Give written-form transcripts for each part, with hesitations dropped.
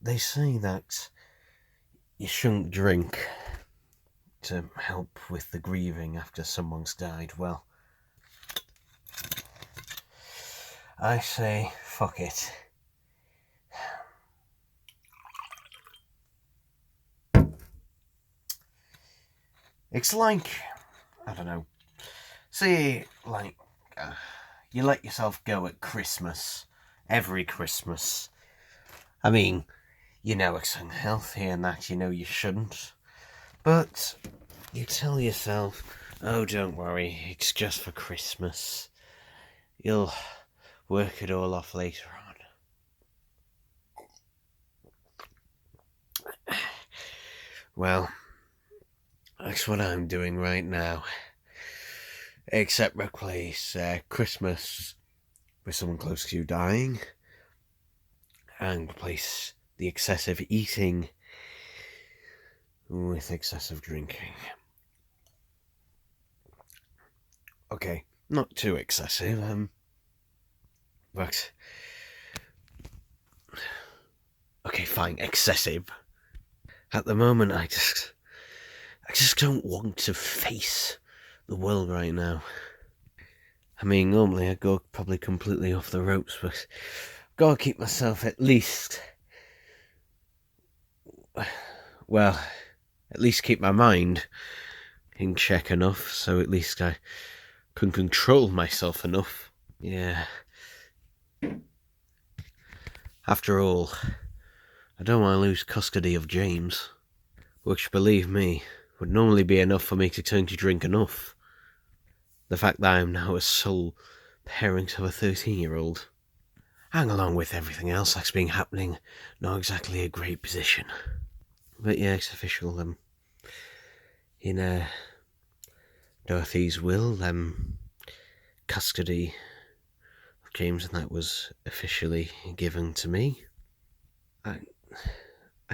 they say that you shouldn't drink to help with the grieving after someone's died. Well, I say fuck it. It's like, I don't know, say, like, you let yourself go at Christmas, every Christmas. I mean, you know it's unhealthy and that, you know you shouldn't. But you tell yourself, oh, don't worry, it's just for Christmas. You'll work it all off later on. Well, that's what I'm doing right now. Except replace Christmas with someone close to you dying, and replace the excessive eating with excessive drinking. Okay, not too excessive, but... okay, fine, excessive. At the moment, I just don't want to face the world right now. I mean, normally I'd go probably completely off the ropes, but I've got to keep myself at least... well, at least keep my mind in check enough, so at least I can control myself enough. Yeah. After all, I don't want to lose custody of James, which, believe me, would normally be enough for me to turn to drink enough. The fact that I am now a sole parent of a 13-year-old, and along with everything else that's been happening, not exactly a great position. But yeah, it's official. In Dorothy's will, custody of James and that was officially given to me. I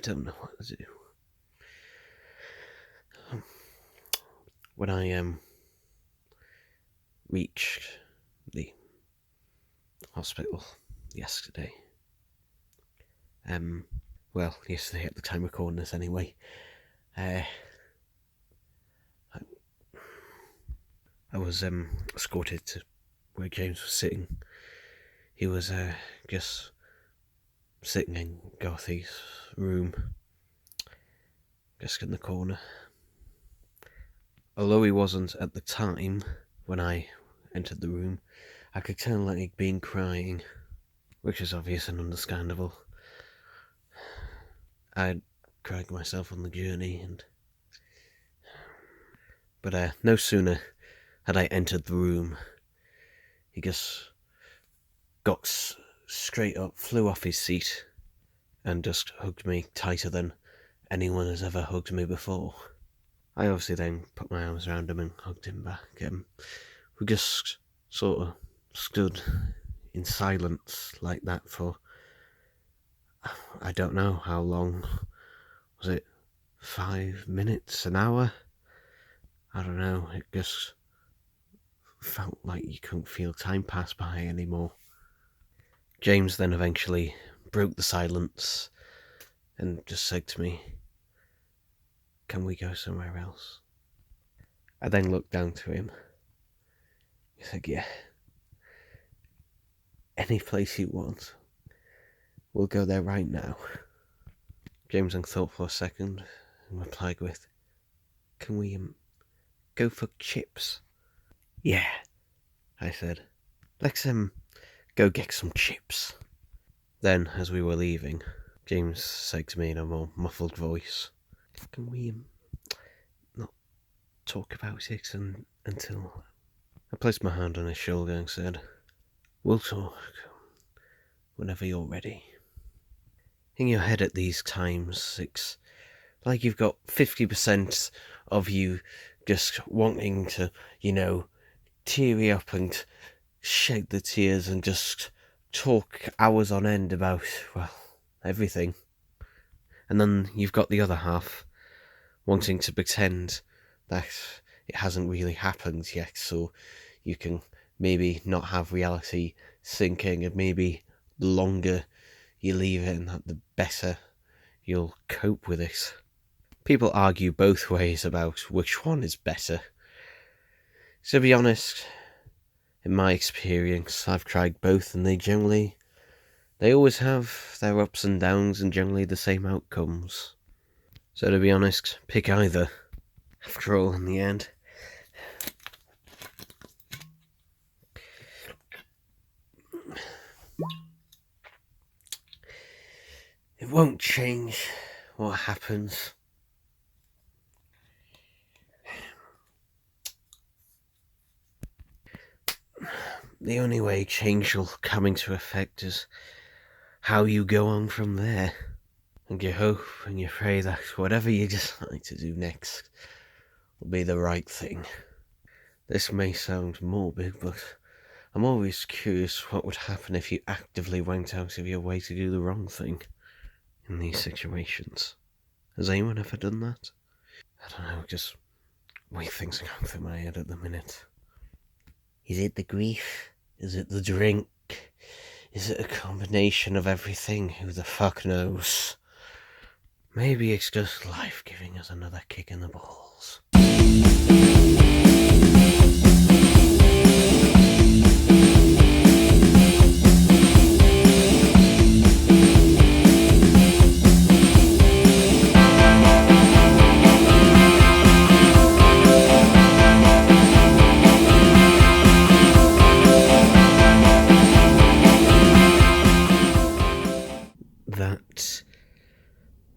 don't know what to do. When I reached the hospital yesterday, yesterday at the time of recording this anyway, I was escorted to where James was sitting. He was just sitting in Dorothy's room, just in the corner. Although he wasn't at the time when I entered the room, I could tell that he'd been crying, which is obvious and understandable. I'd cried myself on the journey, but no sooner had I entered the room, he just got straight up, flew off his seat, and just hugged me tighter than anyone has ever hugged me before. I obviously then put my arms around him and hugged him back. We just sort of stood in silence like that for, I don't know how long. Was it 5 minutes, an hour? I don't know. It just felt like you couldn't feel time pass by anymore. James then eventually broke the silence and just said to me, "Can we go somewhere else?" I then looked down to him. He said, "Yeah. Any place you want. We'll go there right now." James then thought for a second and replied with, "Can we go for chips?" "Yeah," I said. "Let's go get some chips." Then, as we were leaving, James said to me in a more muffled voice, "Can we not talk about it until..." I placed my hand on his shoulder and said, "We'll talk whenever you're ready." In your head at these times, it's like you've got 50% of you just wanting to, teary up and shed the tears and just talk hours on end about, everything. And then you've got the other half wanting to pretend that it hasn't really happened yet, so you can maybe not have reality sinking, and maybe the longer you leave it and that, the better you'll cope with it. People argue both ways about which one is better. To be honest, in my experience, I've tried both and they always have their ups and downs and generally the same outcomes. So to be honest, pick either. After all, in the end, it won't change what happens. The only way change will come into effect is how you go on from there. And you hope and you pray that whatever you decide to do next will be the right thing. This may sound morbid, but I'm always curious what would happen if you actively went out of your way to do the wrong thing in these situations. Has anyone ever done that? I don't know, just weird things are going through my head at the minute. Is it the grief? Is it the drink? Is it a combination of everything? Who the fuck knows? Maybe it's just life giving us another kick in the balls. That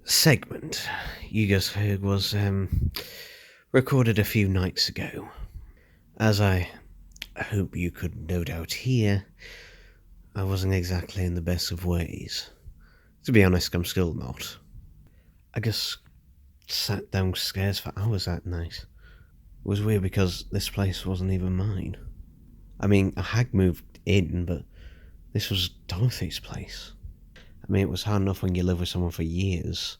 segment you just heard was recorded a few nights ago. As I hope you could no doubt hear, I wasn't exactly in the best of ways. To be honest, I'm still not. I just sat downstairs for hours that night. It was weird because this place wasn't even mine. I mean, I had moved in, but this was Dorothy's place. I mean, it was hard enough when you live with someone for years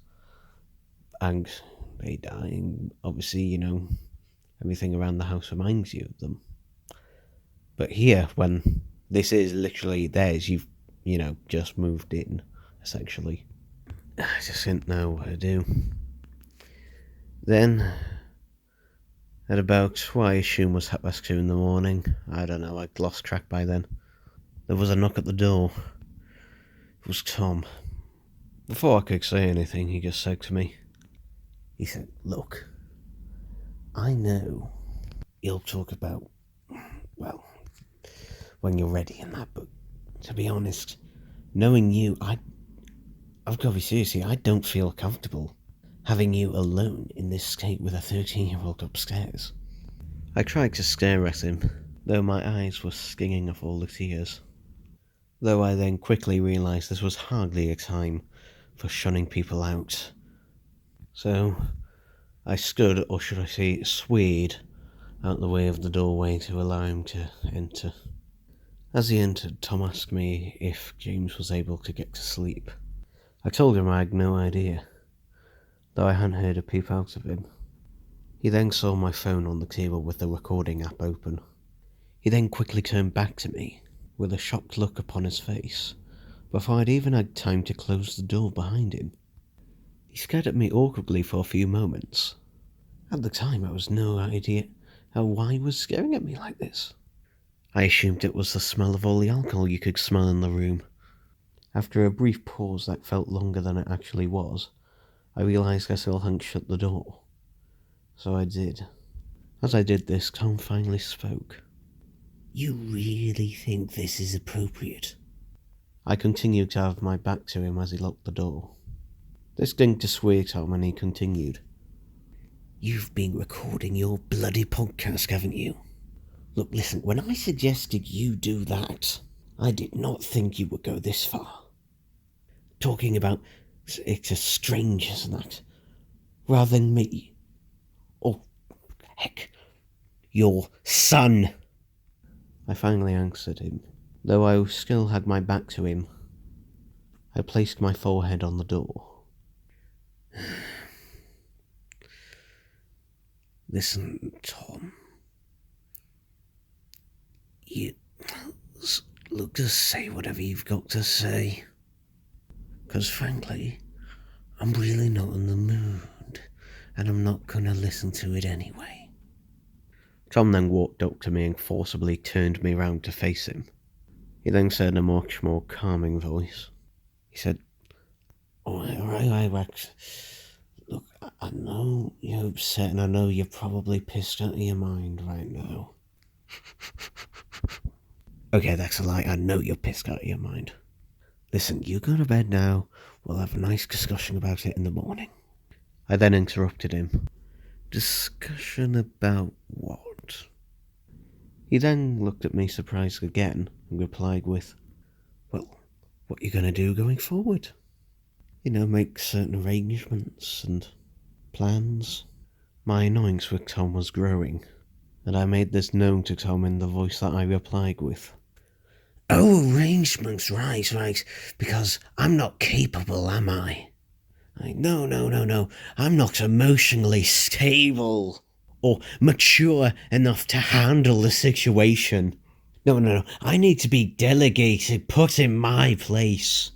and they die, and obviously, you know, everything around the house reminds you of them. But here, when this is literally theirs, you've, you know, just moved in, essentially. I just didn't know what to do. Then, at about what I assume was 2:30 in the morning, I don't know, I'd lost track by then, there was a knock at the door. It was Tom. Before I could say anything, he just said to me, he said, "Look, I know you'll talk about, well, when you're ready and that, but to be honest, knowing you, I've got to be serious here, I don't feel comfortable having you alone in this state with a 13-year-old upstairs." I tried to stare at him, though my eyes were stinging of all the tears. Though I then quickly realised this was hardly a time for shunning people out. So I stood, or should I say swayed, out the way of the doorway to allow him to enter. As he entered, Tom asked me if James was able to get to sleep. I told him I had no idea, though I hadn't heard a peep out of him. He then saw my phone on the table with the recording app open. He then quickly turned back to me, with a shocked look upon his face, before I'd even had time to close the door behind him. He stared at me awkwardly for a few moments. At the time, I was no idea why he was staring at me like this. I assumed it was the smell of all the alcohol you could smell in the room. After a brief pause that felt longer than it actually was, I realised I still hadn't shut the door. So I did. As I did this, Tom finally spoke. "You really think this is appropriate?" I continued to have my back to him as he locked the door. This didn't dissuade Tom, and he continued. "You've been recording your bloody podcast, haven't you? Look, listen, when I suggested you do that, I did not think you would go this far. Talking about it to strangers and that, rather than me. Oh, heck, your son." I finally answered him, though I still had my back to him. I placed my forehead on the door. "Listen, Tom. You look, just say whatever you've got to say. Because frankly, I'm really not in the mood, and I'm not gonna listen to it anyway. Tom then walked up to me and forcibly turned me round to face him. He then said in a much more calming voice, he said, "All right, Rex. Look, I know you're upset and I know you're probably pissed out of your mind right now." Okay, that's a lie. I know you're pissed out of your mind. Listen, you go to bed now. We'll have a nice discussion about it in the morning. I then interrupted him. Discussion about what? He then looked at me surprised again and replied with, "Well, what are you going to do going forward? Make certain arrangements and plans." My annoyance with Tom was growing, and I made this known to Tom in the voice that I replied with. "Oh, arrangements, right, because I'm not capable, am I? No, I'm not emotionally stable or mature enough to handle the situation. No, I need to be delegated, put in my place.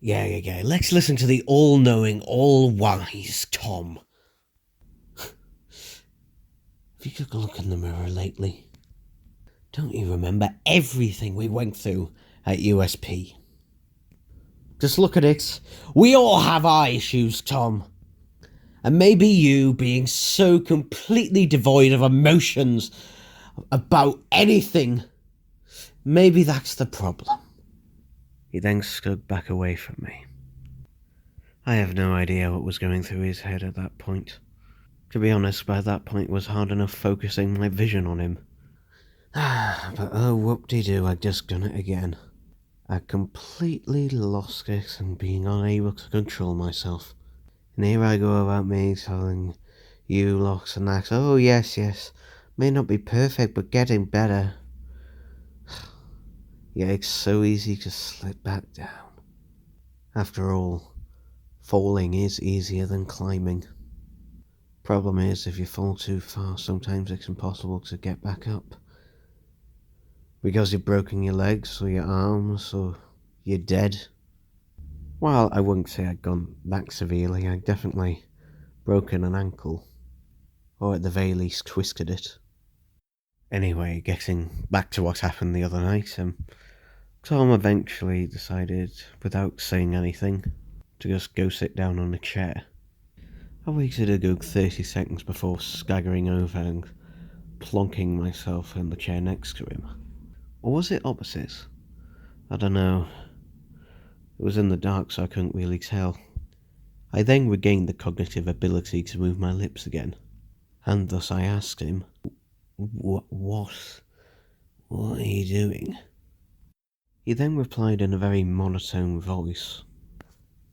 Yeah, let's listen to the all-knowing, all-wise Tom. Have you took a look in the mirror lately? Don't you remember everything we went through at USP? Just look at it. We all have our issues, Tom. And maybe you being so completely devoid of emotions about anything, maybe that's the problem." He then stood back away from me. I have no idea what was going through his head at that point. To be honest, by that point it was hard enough focusing my vision on him. But oh, whoop-de-doo, I'd just done it again. I completely lost it and being unable to control myself. And here I go about me telling you lots and that. Oh, yes, may not be perfect, but getting better. Yeah, it's so easy to slip back down. After all, falling is easier than climbing. Problem is, if you fall too far, sometimes it's impossible to get back up. Because you've broken your legs, or your arms, or you're dead. Well, I wouldn't say I'd gone that severely. I'd definitely broken an ankle. Or at the very least twisted it. Anyway, getting back to what happened the other night, Tom eventually decided, without saying anything, to just go sit down on a chair. I waited a good 30 seconds before staggering over and plonking myself in the chair next to him. Or was it opposite? I don't know. It was in the dark, so I couldn't really tell. I then regained the cognitive ability to move my lips again, and thus I asked him, What are you doing?" He then replied in a very monotone voice,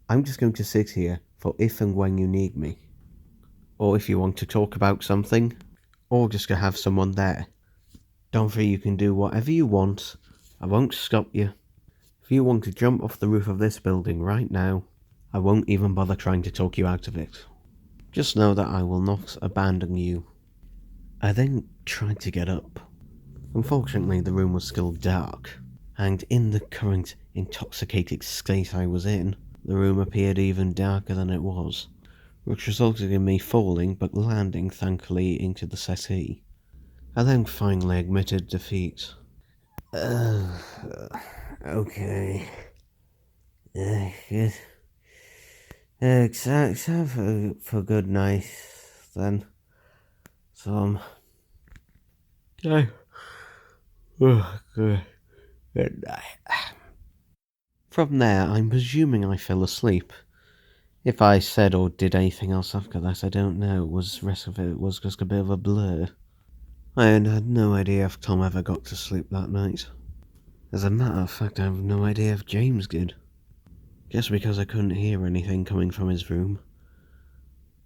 "I'm just going to sit here for if and when you need me. Or if you want to talk about something, or just to have someone there. Donfrey, you can do whatever you want. I won't stop you. If you want to jump off the roof of this building right now, I won't even bother trying to talk you out of it. Just know that I will not abandon you." I then tried to get up. Unfortunately, the room was still dark, and in the current intoxicated state I was in, the room appeared even darker than it was, which resulted in me falling but landing thankfully into the settee. I then finally admitted defeat. Okay. Good. Time for good night, then. Tom. Okay. Good night. From there, I'm presuming I fell asleep. If I said or did anything else after that, I don't know. The rest of it was just a bit of a blur. I had no idea if Tom ever got to sleep that night. As a matter of fact, I have no idea if James did. Just because I couldn't hear anything coming from his room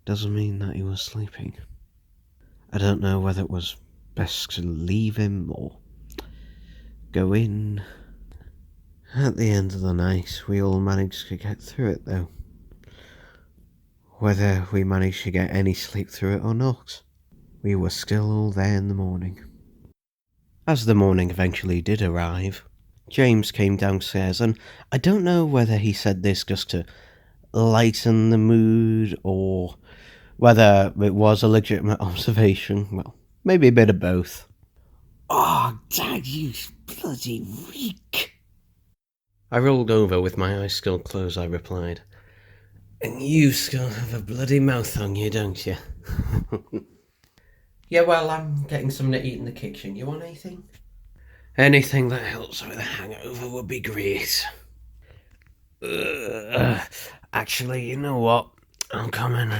doesn't mean that he was sleeping. I don't know whether it was best to leave him or go in. At the end of the night, we all managed to get through it though. Whether we managed to get any sleep through it or not, we were still all there in the morning. As the morning eventually did arrive, James came downstairs, and I don't know whether he said this just to lighten the mood, or whether it was a legitimate observation. Well, maybe a bit of both. "Oh, Dad, you bloody reek!" I rolled over with my eyes still closed, I replied. "And you still have a bloody mouth on you, don't you?" "Yeah, well, I'm getting something to eat in the kitchen. You want anything?" "Anything that helps with a hangover would be great." Actually, you know what? I'll come in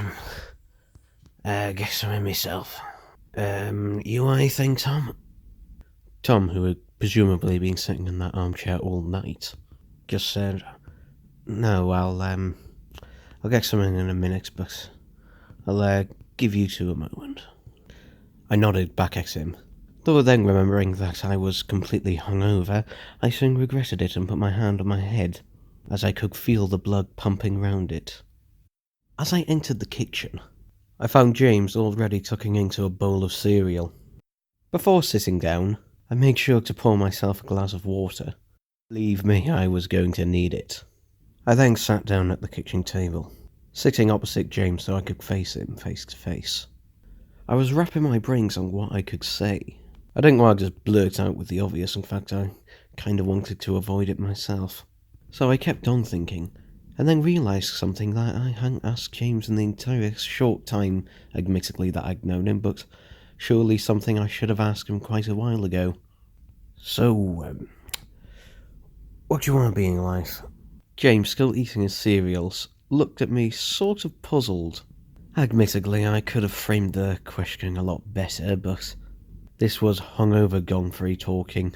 and get some in myself. You want anything, Tom?" Tom, who had presumably been sitting in that armchair all night, just said, "No, I'll get something in a minute, but I'll give you two a moment." I nodded back at him, though then remembering that I was completely hungover, I soon regretted it and put my hand on my head, as I could feel the blood pumping round it. As I entered the kitchen, I found James already tucking into a bowl of cereal. Before sitting down, I made sure to pour myself a glass of water. Believe me, I was going to need it. I then sat down at the kitchen table, sitting opposite James so I could face him face to face. I was wrapping my brains on what I could say. I didn't want to just blurt out with the obvious, in fact I kind of wanted to avoid it myself. So I kept on thinking, and then realised something that I hadn't asked James in the entire short time, admittedly, that I'd known him, but surely something I should have asked him quite a while ago. "So, what do you want to be in life?" James, still eating his cereals, looked at me sort of puzzled. Admittedly, I could have framed the question a lot better, but this was hungover Donfrey talking.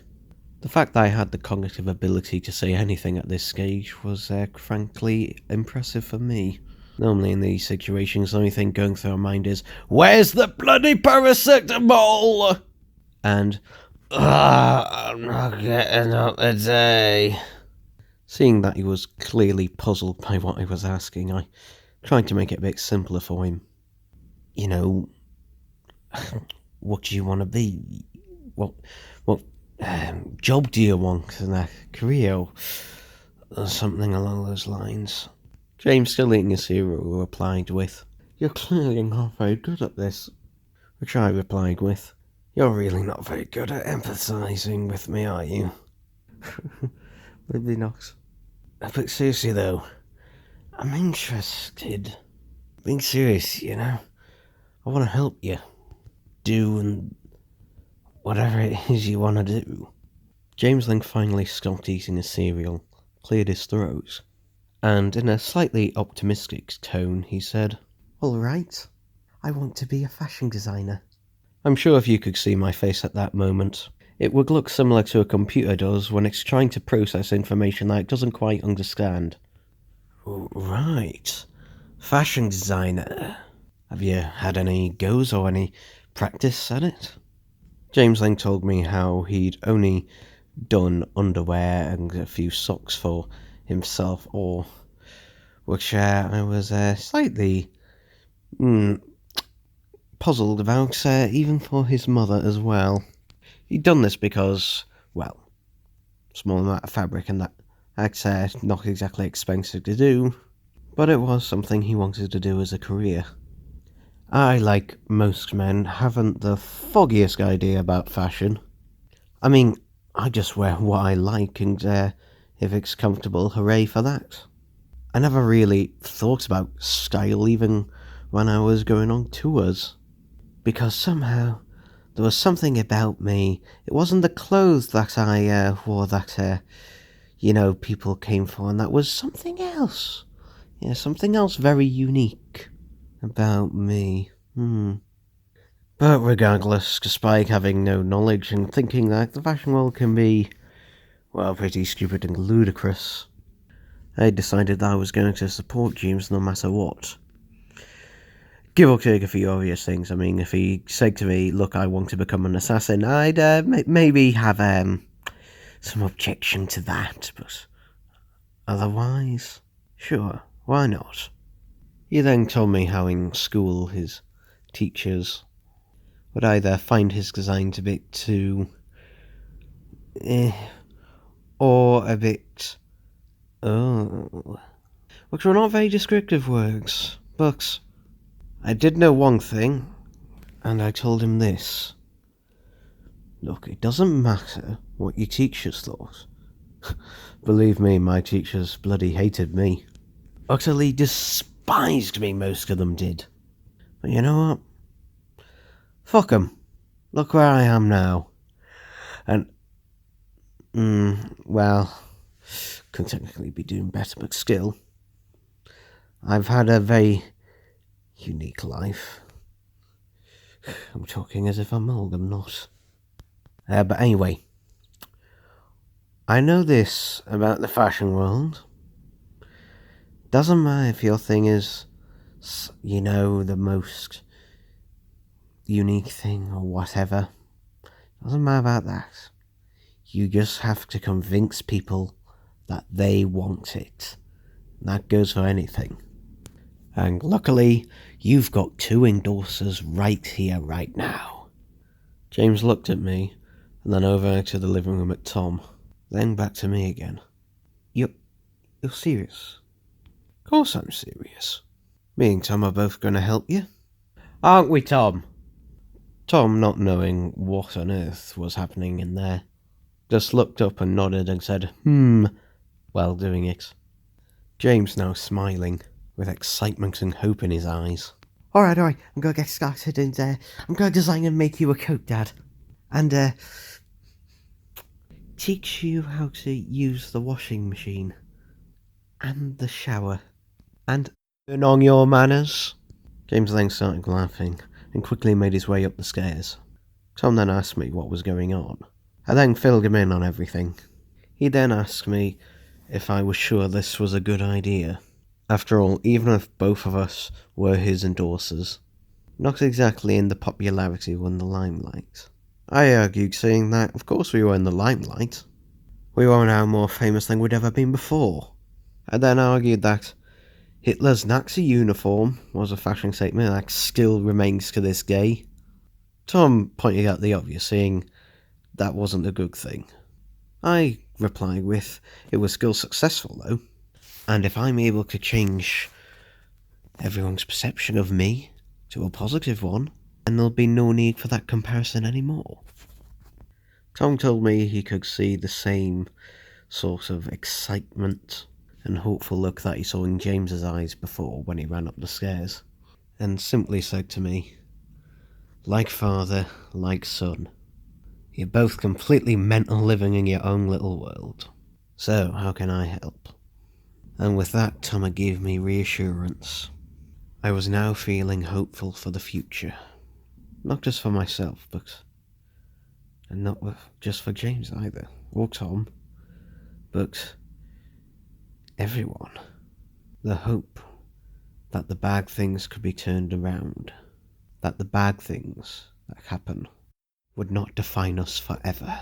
The fact that I had the cognitive ability to say anything at this stage was, frankly, impressive for me. Normally in these situations, the only thing going through my mind is, "Where's the bloody paracetamol?" And, "I'm not getting up today." Seeing that he was clearly puzzled by what I was asking, I tried to make it a bit simpler for him. "You know, what do you want to be? What job do you want in a career?" Or something along those lines. James, still eating his cereal, replied with, "You're clearly not very good at this." Which I replied with, "You're really not very good at empathising with me, are you?" Maybe not. But seriously though, I'm interested. Being serious, you know. I want to help you. Do whatever it is you want to do. James then finally stopped eating his cereal, cleared his throat, and in a slightly optimistic tone he said, "All right, I want to be a fashion designer." I'm sure if you could see my face at that moment, it would look similar to a computer does when it's trying to process information that it doesn't quite understand. "Right, fashion designer. Have you had any goes or any practice at it?" James then told me how he'd only done underwear and a few socks for himself, or which I was slightly puzzled about, even for his mother as well. He'd done this because, well, small amount of fabric and that's not exactly expensive to do, but it was something he wanted to do as a career. I, like most men, haven't the foggiest idea about fashion. I mean, I just wear what I like, and if it's comfortable, hooray for that. I never really thought about style even when I was going on tours, because somehow there was something about me. It wasn't the clothes that I wore that, people came for, and that was something else. Yeah, something else very unique about me. But regardless, despite having no knowledge and thinking that the fashion world can be, well, pretty stupid and ludicrous, I decided that I was going to support James no matter what. Give or take a few obvious things. I mean, if he said to me, "Look, I want to become an assassin," I'd maybe have some objection to that, but otherwise, sure, why not? He then told me how in school his teachers would either find his designs a bit too or a bit which were not very descriptive words, but I did know one thing, and I told him this. Look, it doesn't matter what your teachers thought. Believe me, my teachers bloody hated me. Utterly despised me, most of them did. But you know what? Fuck 'em. Look where I am now. And, well, could technically be doing better, but still. I've had a very unique life. I'm talking as if I'm old, I'm not. But anyway, I know this about the fashion world. Doesn't matter if your thing is, the most unique thing or whatever. Doesn't matter about that. You just have to convince people that they want it. And that goes for anything. And luckily, you've got 2 endorsers right here, right now. James looked at me, and then over to the living room at Tom, then back to me again. You're serious? Of course I'm serious. Me and Tom are both going to help you. Aren't we, Tom? Tom, not knowing what on earth was happening in there, just looked up and nodded and said, while doing it. James now smiling, with excitement and hope in his eyes. Alright, I'm going to get started and I'm going to design and make you a coat, Dad. And teach you how to use the washing machine. And the shower. And turn on your manners. James then started laughing and quickly made his way up the stairs. Tom then asked me what was going on. I then filled him in on everything. He then asked me if I was sure this was a good idea. After all, even if both of us were his endorsers, not exactly in the popularity or in the limelight. I argued, saying that of course we were in the limelight. We were now more famous than we'd ever been before. I then argued that Hitler's Nazi uniform was a fashion statement that still remains to this day. Tom pointed out the obvious, saying that wasn't a good thing. I replied with, it was still successful though, and if I'm able to change everyone's perception of me to a positive one, then there'll be no need for that comparison anymore. Tom told me he could see the same sort of excitement and hopeful look that he saw in James's eyes before when he ran up the stairs, and simply said to me, like father, like son, you're both completely mental living in your own little world. So, how can I help? And with that, Tom gave me reassurance. I was now feeling hopeful for the future. Not just for myself, and not just for James either, or Tom, but everyone. The hope that the bad things could be turned around, that the bad things that happen would not define us forever.